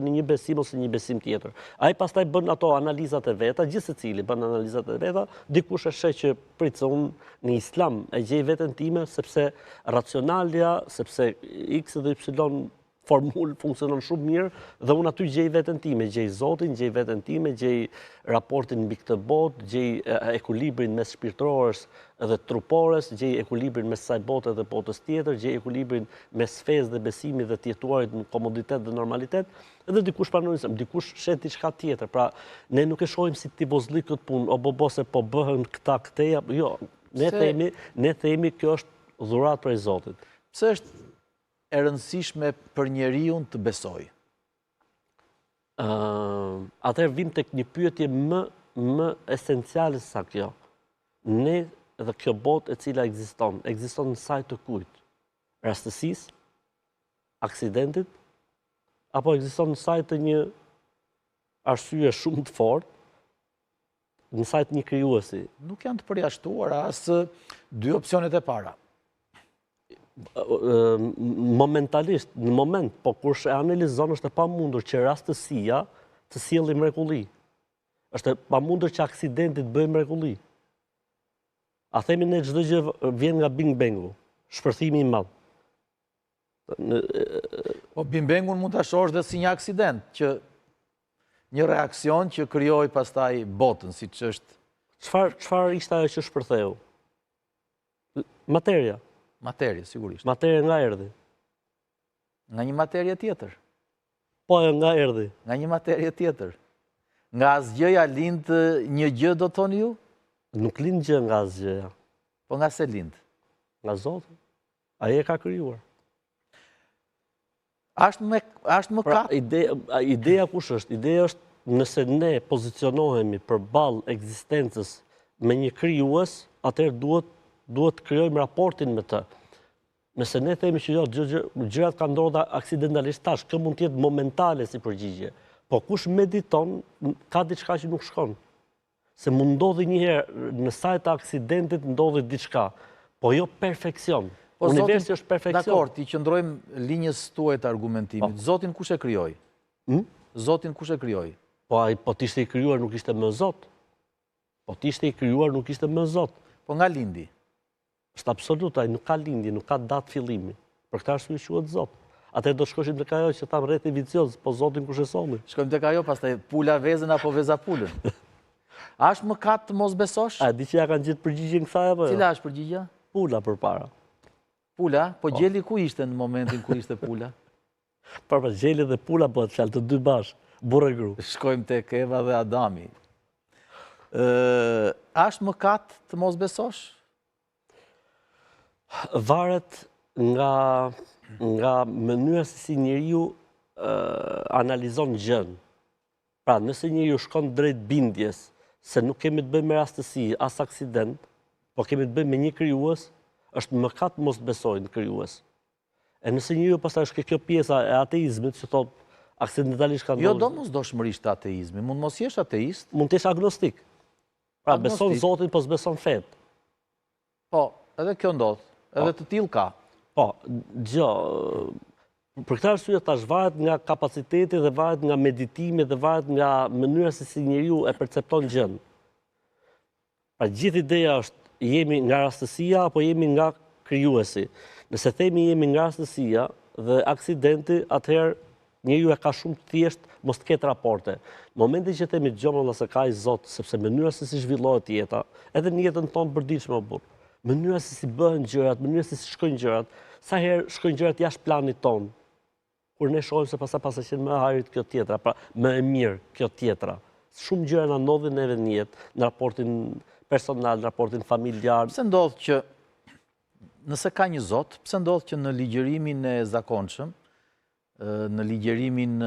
në një besim ose një besim tjetër. Ai pastaj bën ato analizat e veta, gjithë secili bën analizat e veta, dikush e sheh që prit se unë në Islam e gjej veten time sepse racionalja, sepse X dhe Y formul funksionon shumë mirë dhe unë aty gjej veten time, gjej Zotin, gjej veten time, gjej raportin mbi këtë botë, gjej ekuilibrin mes shpirtërores dhe trupores, gjej ekuilibrin mes kësaj bote dhe botës tjetër, gjej ekuilibrin mes fesë dhe besimit dhe të jetuarit në komoditet dhe normalitet, edhe dikush pranon Islam, dikush shet diçka tjetër. Pra ne nuk e shohim si tivozlik këtë punë, o bobo se po bëhen këta këteja, jo, ne themi kjo është dhuratë prej Zotit. Pse është e rëndësishme për njeriu të besojë? Atëherë vim tek një pyetje më esenciale se sa kjo. Ne dhe kjo botë e cila ekziston në saj të kujt? Rastësisë, aksidentit, apo ekziston në saj të një arsye shumë të fortë, në saj të një krijuesi? Nuk janë të përjashtuara as dy opsionet e para. Momentalisht, në moment, po kur e analizon është e pamundur që rastësia të sjellë mrekulli. Është e pamundur që aksidenti të bëjë mrekulli. A themi ne çdo gjë vjen nga Big Bangu, shpërthimi i madh. Po Big Bangun mund ta shohësh dhe si një aksident, që një reakcion që krijoi pastaj botën, siç është. Çfarë ishte ajo që shpërtheu? Materia. Materie, sigurisht. Materia nga erdhi. Nga një materie tjetër. Po, nga erdhi. Nga një materie tjetër. Nga asgjëja lind një gjë, do thoni ju? Nuk lind gjë nga asgjëja. Po nga se lind? Nga Zoti. Ai e ka krijuar. Është më kat. Ideja kush është? Ideja është nëse ne pozicionohemi përballë ekzistencës me një krijues, atëherë duhet të krijojmë raportin me të. Nëse ne themi që jo, gjërat kanë ndodhur aksidentalisht tash, kjo mund të jetë momentale si përgjigje. Po kush mediton, ka diçka që nuk shkon. Se mund ndodhi një herë në saj të aksidentit ndodhi diçka, po jo perfekcion. Universi është perfekcion. Dakor, ti qëndrojmë linjës tuaj të argumentimit. Zotin kush e krijoi? Zotin kush e krijoi? Po t'ishte i krijuar nuk ishte më Zot. Po t'ishte i krijuar nuk ishte më Zot. Po nga lindi? Është absolut, ai nuk ka lindje, nuk ka datë fillimi. Për këtë arsye quhet Zot. Atë do shkoshim tek ajo që tham rrethi vicioz, po Zotin kush e solli? Shkojmë tek ajo, pastaj pula vezën apo veza pulën. A është mëkat të mos besosh? A di që ja kanë gjetë përgjigjen kësaj apo jo? Cila është përgjigja? Pula përpara. Pula? Po gjeli ku ishte në momentin kur ishte pula? Po gjeli dhe pula bëhet fjalë të dy bashkë, burrë e gru. Shkojmë tek Eva dhe Adami. A është mëkat të mos besosh? Varet nga mënyra se si njeriu analizon gjën. Pra, nëse njeriu shkon drejt bindjes se nuk kemi të bëjmë me rastësi, as aksident, po kemi të bëjmë me një krijues, është mëkat mos besojë në krijues. E nëse njeriu pastaj është kjo pjesa e ateizmit që thotë aksidentalisht ka ndodhur. Jo domosdoshmërisht ateizmi, mund mos jesh ateist. Mund të jesh agnostik. Pra, beson Zotin, po s'beson fetë. Po, edhe kjo ndodh. Edhe të tillë ka. Po, për këtë arsye tash varet nga kapaciteti dhe varet nga meditimi dhe varet nga mënyra se si njeriu e percepton gjën. Pra gjithë ideja është jemi nga rastësia apo jemi nga krijuesi. Nëse themi jemi nga rastësia dhe aksidenti, atëherë njeriu e ka shumë të thjesht mos të ketë raporte. Në momentin që themi dëgjojmë se ka i Zot, sepse mënyra se si zhvillohet jeta, edhe në jetën tonë përditshme burr. Mënyra se si bëhen gjërat, mënyra se si shkojnë gjërat, sa herë shkojnë gjërat jashtë planit tonë. Kur ne shohim se pastaj qenë më e harit kjo tjetra, pra më e mirë kjo tjetra. Shumë gjëra na ndodhin neve në jetë, në raportin personal, në raportin familjar. Pse ndodh që nëse ka një Zot, pse ndodh që në ligjërimin e zakonshëm, në ligjërimin